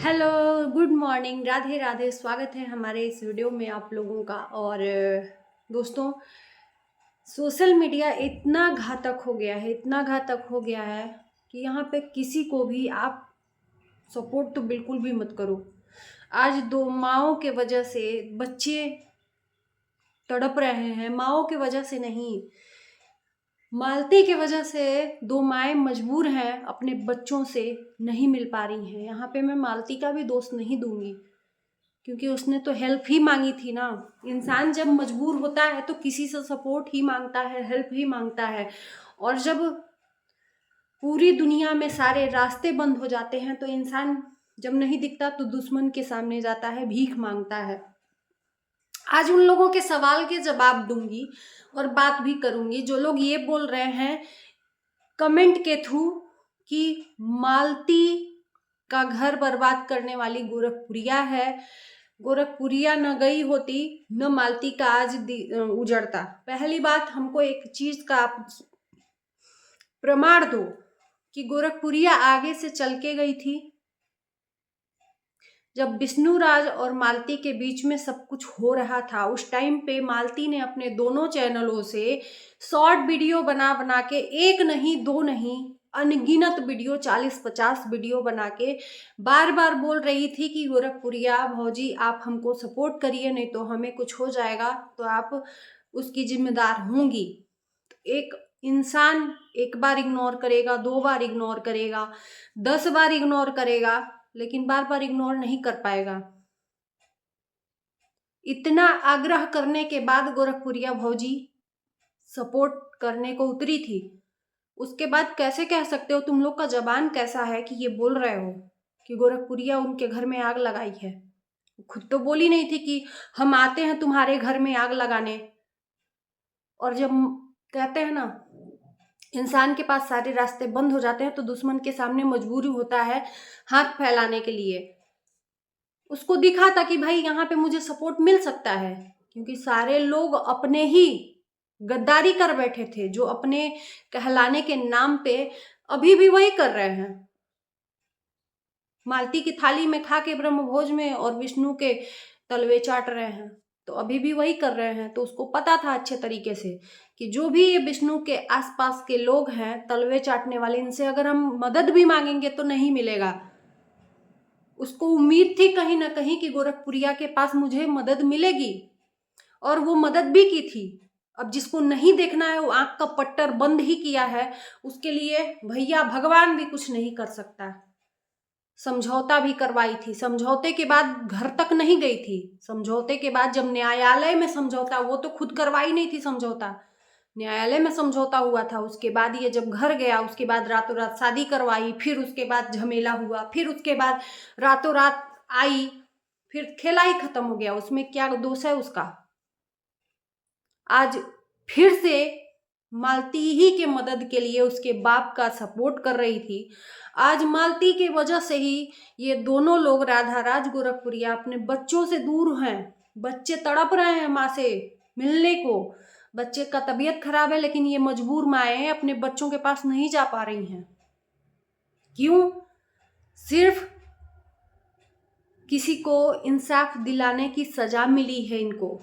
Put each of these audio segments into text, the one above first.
Hello, good morning, Radhe Radhe. स्वागत है हमारे इस वीडियो में आप लोगों का। और दोस्तों, सोशल मीडिया इतना घातक हो गया है, इतना घातक हो गया है कि यहाँ पे किसी को भी आप सपोर्ट तो बिल्कुल भी मत करो। आज दो माओं के वजह से बच्चे तड़प रहे हैं, माओं की वजह से नहीं, मालती की वजह से दो माएँ मजबूर हैं, अपने बच्चों से नहीं मिल पा रही हैं। यहाँ पे मैं मालती का भी दोष नहीं दूंगी, क्योंकि उसने तो हेल्प ही मांगी थी ना। इंसान जब मजबूर होता है तो किसी से सपोर्ट ही मांगता है, हेल्प ही मांगता है। और जब पूरी दुनिया में सारे रास्ते बंद हो जाते हैं तो इंसान जब नहीं दिखता तो दुश्मन के सामने जाता है, भीख मांगता है। आज उन लोगों के सवाल के जवाब दूंगी और बात भी करूंगी जो लोग ये बोल रहे हैं कमेंट के थ्रू कि मालती का घर बर्बाद करने वाली गोरखपुरिया है। गोरखपुरिया न गई होती न मालती का आज उजड़ता। पहली बात, हमको एक चीज का आप प्रमाण दो कि गोरखपुरिया आगे से चल के गई थी। जब विष्णुराज और मालती के बीच में सब कुछ हो रहा था उस टाइम पे मालती ने अपने दोनों चैनलों से शॉर्ट वीडियो बना बना के, एक नहीं दो नहीं, अनगिनत वीडियो, 40-50 वीडियो बना के बार बार बोल रही थी कि गोरखपुरिया भौजी आप हमको सपोर्ट करिए, नहीं तो हमें कुछ हो जाएगा तो आप उसकी जिम्मेदार होंगी। एक इंसान एक बार इग्नोर करेगा, 2 बार इग्नोर करेगा, 10 बार इग्नोर करेगा, लेकिन बार बार इग्नोर नहीं कर पाएगा। इतना आग्रह करने के बाद गोरखपुरिया भौजी सपोर्ट करने को उतरी थी। उसके बाद कैसे कह सकते हो, तुम लोग का जबान कैसा है कि ये बोल रहे हो कि गोरखपुरिया उनके घर में आग लगाई है। खुद तो बोली नहीं थी कि हम आते हैं तुम्हारे घर में आग लगाने। और जब कहते हैं ना, इंसान के पास सारे रास्ते बंद हो जाते हैं तो दुश्मन के सामने मजबूरी होता है हाथ फैलाने के लिए। उसको दिखा था कि भाई यहाँ पे मुझे सपोर्ट मिल सकता है, क्योंकि सारे लोग अपने ही गद्दारी कर बैठे थे, जो अपने कहलाने के नाम पे अभी भी वही कर रहे हैं। मालती की थाली में खा के ब्रह्मभोज में और विष्णु के तलवे चाट रहे हैं, तो अभी भी वही कर रहे हैं। तो उसको पता था अच्छे तरीके से कि जो भी ये विष्णु के आसपास के लोग हैं तलवे चाटने वाले, इनसे अगर हम मदद भी मांगेंगे तो नहीं मिलेगा। उसको उम्मीद थी कहीं ना कहीं कि गोरखपुरिया के पास मुझे मदद मिलेगी, और वो मदद भी की थी। अब जिसको नहीं देखना है वो आंख का पट्टर बंद ही किया है, उसके लिए भैया भगवान भी कुछ नहीं कर सकता। समझौता भी करवाई थी, समझौते के बाद घर तक नहीं गई थी। समझौते के बाद जब न्यायालय में समझौता, वो तो खुद करवाई नहीं थी समझौता, न्यायालय में समझौता हुआ था। उसके बाद ये जब घर गया उसके बाद रातों रात शादी करवाई, फिर उसके बाद झमेला हुआ, फिर उसके बाद रातों रात आई, फिर खेला ही खत्म हो गया। उसमें क्या दोष है उसका। आज फिर से मालती ही के मदद के लिए उसके बाप का सपोर्ट कर रही थी। आज मालती की वजह से ही ये दोनों लोग, राधा राज गोरखपुरिया, अपने बच्चों से दूर हैं। बच्चे तड़प रहे हैं माँ से मिलने को। बच्चे का तबीयत खराब है लेकिन ये मजबूर माएँ अपने बच्चों के पास नहीं जा पा रही हैं। क्यों? सिर्फ किसी को इंसाफ दिलाने की सजा मिली है इनको,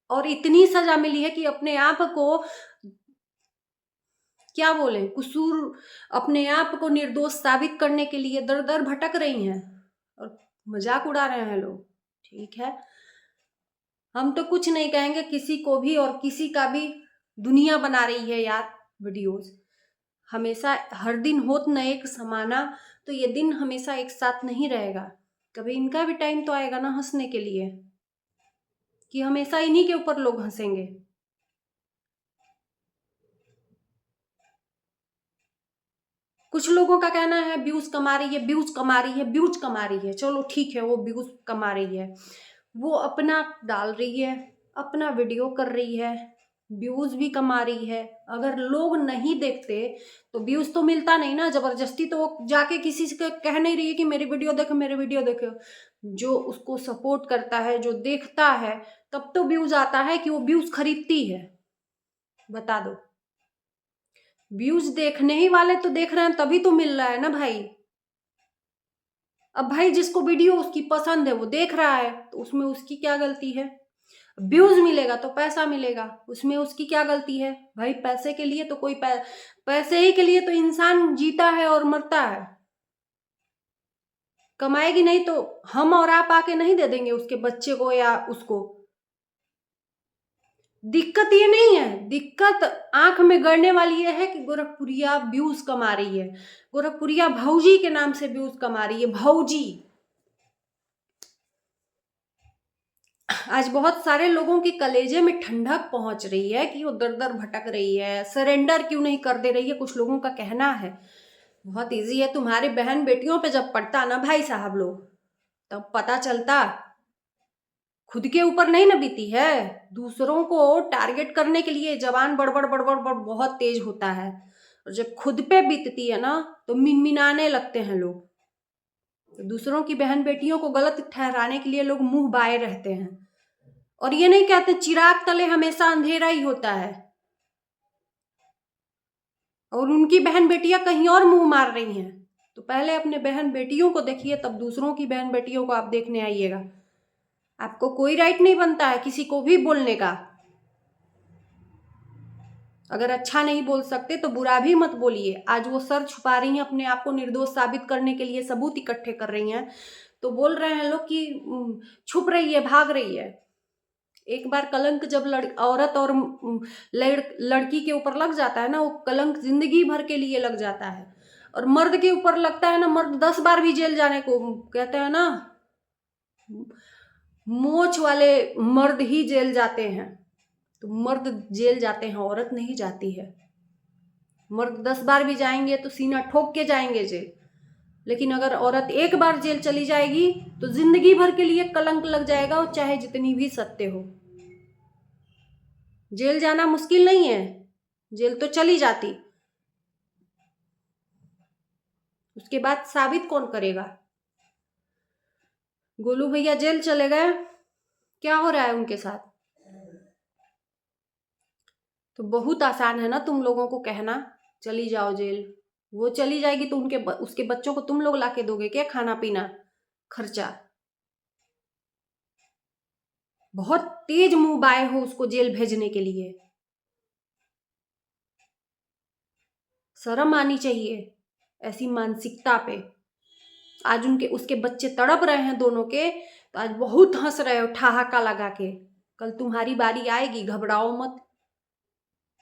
और इतनी सजा मिली है कि अपने आप को, क्या बोले, कसूर, अपने आप को निर्दोष साबित करने के लिए दर दर भटक रही हैं और मजाक उड़ा रहे हैं लोग। ठीक है, हम तो कुछ नहीं कहेंगे किसी को भी, और किसी का भी दुनिया बना रही है यार वीडियोस। हमेशा हर दिन होत न एक समाना, तो ये दिन हमेशा एक साथ नहीं रहेगा। कभी इनका भी टाइम तो आएगा ना हंसने के लिए, कि हमेशा इन्हीं के ऊपर लोग हंसेंगे। कुछ लोगों का कहना है व्यूज कमा रही है, व्यूज कमा रही है, व्यूज कमा रही है। चलो ठीक है, वो व्यूज कमा रही है, वो अपना डाल रही है, अपना वीडियो कर रही है, व्यूज भी कमा रही है। अगर लोग नहीं देखते तो व्यूज तो मिलता नहीं ना। जबरदस्ती तो वो जाके किसी से कह नहीं रही है कि मेरी वीडियो देखो, मेरी वीडियो देखो। जो उसको सपोर्ट करता है, जो देखता है, तब तो व्यूज आता है कि वो व्यूज खरीदती है। बता दो, व्यूज देखने ही वाले तो देख रहे हैं, तभी तो मिल रहा है ना भाई। अब भाई जिसको वीडियो उसकी पसंद है वो देख रहा है, तो उसमें उसकी क्या गलती है। व्यूज मिलेगा तो पैसा मिलेगा, उसमें उसकी क्या गलती है भाई। पैसे के लिए तो कोई पैसे ही के लिए तो इंसान जीता है और मरता है। कमाएगी नहीं तो हम और आप आके नहीं दे देंगे उसके बच्चे को या उसको। दिक्कत ये नहीं है, दिक्कत आंख में गड़ने वाली ये है कि गोरखपुरिया व्यूज कमा रही है, गोरखपुरिया भौजी के नाम से व्यूज कमा रही है। भौजी आज बहुत सारे लोगों की कलेजे में ठंडक पहुंच रही है कि वो दर दर भटक रही है, सरेंडर क्यों नहीं कर दे रही है। कुछ लोगों का कहना है बहुत इजी है, तुम्हारी बहन बेटियों पे जब पड़ता ना भाई साहब लोग, तब पता चलता। खुद के ऊपर नहीं ना बीती है, दूसरों को टारगेट करने के लिए जबान बड़बड़ बड़बड़ बड़ बहुत तेज होता है, और जब खुद पे बीतती है ना तो मिनमिनाने लगते हैं लोग। तो दूसरों की बहन बेटियों को गलत ठहराने के लिए लोग मुंह बाए रहते हैं, और ये नहीं कहते चिराग तले हमेशा अंधेरा ही होता है। और उनकी बहन बेटियां कहीं और मुंह मार रही हैं, तो पहले अपने बहन बेटियों को देखिए, तब दूसरों की बहन बेटियों को आप देखने आइएगा। आपको कोई राइट नहीं बनता है किसी को भी बोलने का। अगर अच्छा नहीं बोल सकते तो बुरा भी मत बोलिए। आज वो सर छुपा रही हैं, अपने आप को निर्दोष साबित करने के लिए सबूत इकट्ठे कर रही हैं, तो बोल रहे हैं लोग कि छुप रही है, भाग रही है। एक बार कलंक जब औरत और लड़की के ऊपर लग जाता है ना, वो कलंक जिंदगी भर के लिए लग जाता है। और मर्द के ऊपर लगता है ना, मर्द 10 बार भी जेल जाने को कहते हैं ना, मोच वाले मर्द ही जेल जाते हैं। तो मर्द जेल जाते हैं, औरत नहीं जाती है। मर्द 10 बार भी जाएंगे तो सीना ठोक के जाएंगे जेल, लेकिन अगर औरत एक बार जेल चली जाएगी तो जिंदगी भर के लिए कलंक लग जाएगा, और चाहे जितनी भी सत्य हो। जेल जाना मुश्किल नहीं है, जेल तो चली जाती, उसके बाद साबित कौन करेगा। गोलू भैया जेल चले गए, क्या हो रहा है उनके साथ। तो बहुत आसान है ना तुम लोगों को कहना चली जाओ जेल। वो चली जाएगी तो उसके बच्चों को तुम लोग लाके दोगे क्या खाना पीना खर्चा। बहुत तेज मुंह बाए हो उसको जेल भेजने के लिए, शर्म आनी चाहिए ऐसी मानसिकता पे। आज उसके बच्चे तड़प रहे हैं दोनों के, तो आज बहुत हंस रहे हो ठहाका लगा के। कल तुम्हारी बारी आएगी, घबराओ मत।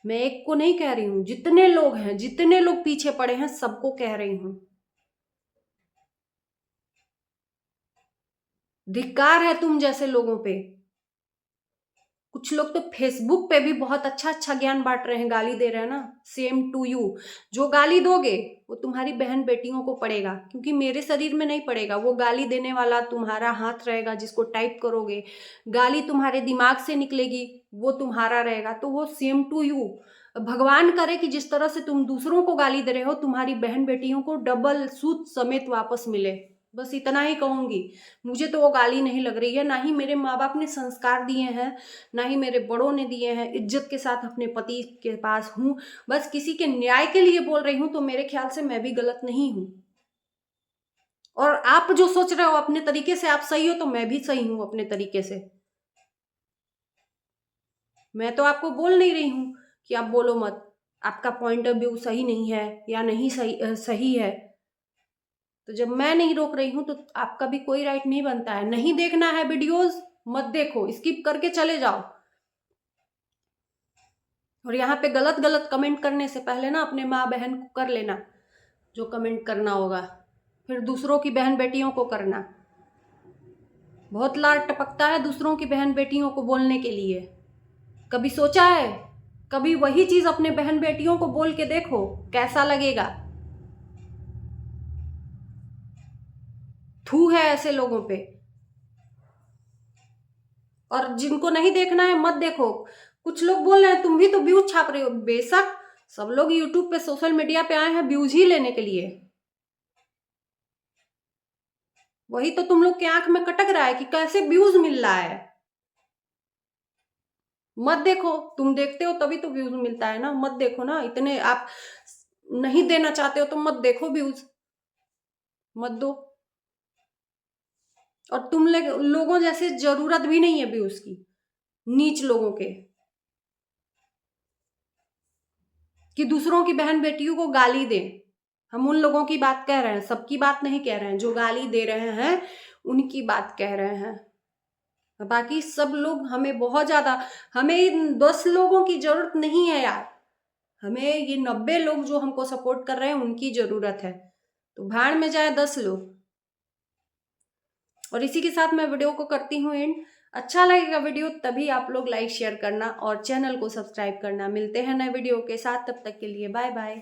मैं एक को नहीं कह रही हूं, जितने लोग हैं, जितने लोग पीछे पड़े हैं, सबको कह रही हूं। धिक्कार है तुम जैसे लोगों पे। कुछ लोग तो फेसबुक पे भी बहुत अच्छा अच्छा ज्ञान बांट रहे हैं, गाली दे रहे हैं ना। Same to you. जो गाली दोगे वो तुम्हारी बहन बेटियों को पड़ेगा, क्योंकि मेरे शरीर में नहीं पड़ेगा। वो गाली देने वाला तुम्हारा हाथ रहेगा जिसको टाइप करोगे, गाली तुम्हारे दिमाग से निकलेगी वो तुम्हारा रहेगा, तो वो सेम टू यू। भगवान करे कि जिस तरह से तुम दूसरों को गाली दे रहे हो, तुम्हारी बहन बेटियों को डबल सूद समेत वापस मिले। बस इतना ही कहूंगी। मुझे तो वो गाली नहीं लग रही है, ना ही मेरे माँ बाप ने संस्कार दिए हैं, ना ही मेरे बड़ों ने दिए हैं। इज्जत के साथ अपने पति के पास हूँ, बस किसी के न्याय के लिए बोल रही हूँ, तो मेरे ख्याल से मैं भी गलत नहीं हूँ। और आप जो सोच रहे हो अपने तरीके से आप सही हो, तो मैं भी सही हूँ अपने तरीके से। मैं तो आपको बोल नहीं रही हूँ कि आप बोलो मत, आपका पॉइंट ऑफ व्यू सही नहीं है या नहीं सही है। तो जब मैं नहीं रोक रही हूं तो आपका भी कोई राइट नहीं बनता है। नहीं देखना है वीडियोस मत देखो, स्किप करके चले जाओ। और यहाँ पे गलत गलत कमेंट करने से पहले ना अपने माँ बहन को कर लेना जो कमेंट करना होगा, फिर दूसरों की बहन बेटियों को करना। बहुत लार टपकता है दूसरों की बहन बेटियों को बोलने के लिए। कभी सोचा है, कभी वही चीज अपने बहन बेटियों को बोल के देखो कैसा लगेगा। थू है ऐसे लोगों पे। और जिनको नहीं देखना है मत देखो। कुछ लोग बोल रहे हैं तुम भी तो व्यूज छाप रहे हो। बेशक सब लोग यूट्यूब पे सोशल मीडिया पे आए हैं व्यूज ही लेने के लिए। वही तो तुम लोग के आंख में कटक रहा है कि कैसे व्यूज मिल रहा है। मत देखो, तुम देखते हो तभी तो व्यूज मिलता है ना, मत देखो ना, इतने आप नहीं देना चाहते हो तो मत देखो व्यूज, मत दो। और तुम लोगों जैसे जरूरत भी नहीं है व्यूज की, नीच लोगों के, कि दूसरों की बहन बेटियों को गाली दे। हम उन लोगों की बात कह रहे हैं, सबकी बात नहीं कह रहे हैं, जो गाली दे रहे हैं उनकी बात कह रहे हैं। बाकी सब लोग हमें बहुत ज्यादा, हमें इन 10 लोगों की जरूरत नहीं है यार, हमें ये 90 लोग जो हमको सपोर्ट कर रहे हैं उनकी जरूरत है। तो भाड़ में जाए 10 लोग। और इसी के साथ मैं वीडियो को करती हूँ एंड। अच्छा लगेगा वीडियो तभी आप लोग लाइक शेयर करना और चैनल को सब्सक्राइब करना। मिलते हैं नए वीडियो के साथ, तब तक के लिए बाय बाय।